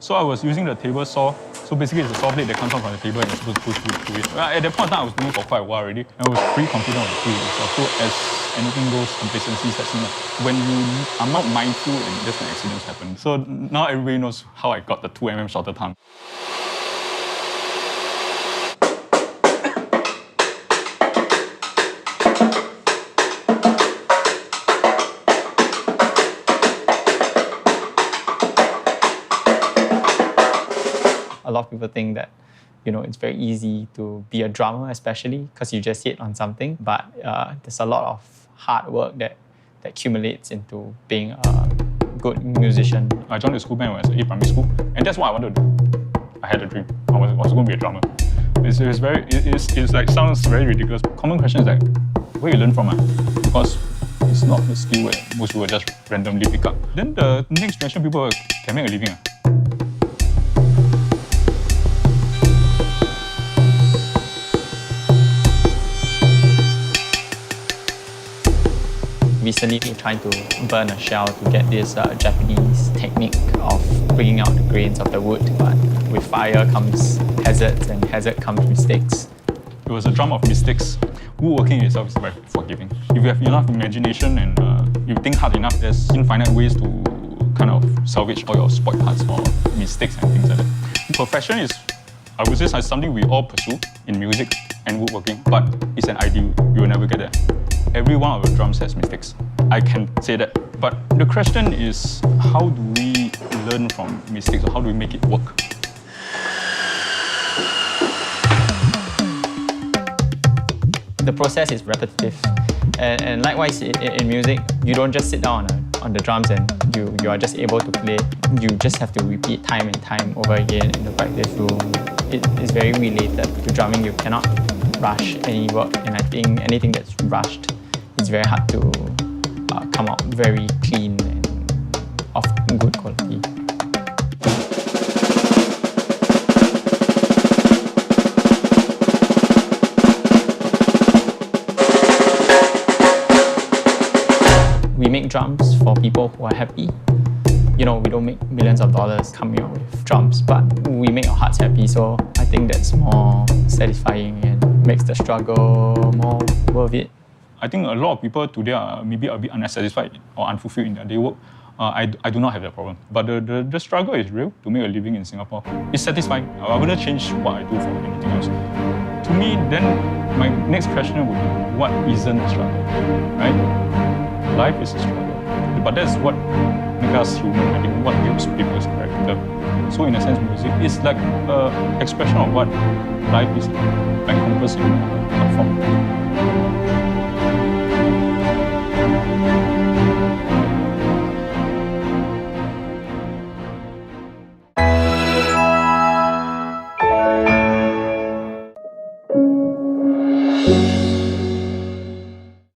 So I was using the table saw. So basically, it's a saw blade that comes out from the table and you're supposed to push wood through it. At that point in time, I was doing it for quite a while already. And I was pretty confident on the tool itself. So as anything goes, complacency sets in. When you are not mindful, and just when accidents happen. So now everybody knows how I got the 2mm shorter thumb. A lot of people think that, it's very easy to be a drummer, especially because you just hit on something. But there's a lot of hard work that accumulates into being a good musician. I joined the school band when I was in primary school, and that's what I wanted to do. I had a dream. I was going to be a drummer. It's like sounds very ridiculous. Common question is like, where you learn from? Because it's not a skill where most people just randomly pick up. Then the next generation people can make a living. Recently, we're trying to burn a shell to get this Japanese technique of bringing out the grains of the wood. But with fire comes hazards, and hazard comes mistakes. It was a drum of mistakes. Woodworking itself is very forgiving. If you have enough imagination and you think hard enough, there's infinite ways to kind of salvage all your spoiled parts or mistakes and things like that. Perfection is, I would say, something we all pursue in music and woodworking, but it's an ideal. You will never get there. Every one of your drums has mistakes. I can say that. But the question is, how do we learn from mistakes, or how do we make it work? The process is repetitive. And likewise, in music, you don't just sit down on the drums and you are just able to play. You just have to repeat time and time over again in the practice room. It is very related to drumming. You cannot rush any work, and I think anything that's rushed, it's very hard to come out very clean and of good quality. We make drums for people who are happy. We don't make millions of dollars coming out with drums, but we make our hearts happy, so I think that's more satisfying and makes the struggle more worth it. I think a lot of people today are maybe a bit unsatisfied or unfulfilled in their day work. I do not have that problem. But the struggle is real to make a living in Singapore. It's satisfying. I wouldn't change what I do for anything else. To me, then my next question would be, what isn't a struggle, right? Life is a struggle. But that's what makes us human, I think, what builds people's character. So in a sense, music is like an expression of what life is encompassed in a form.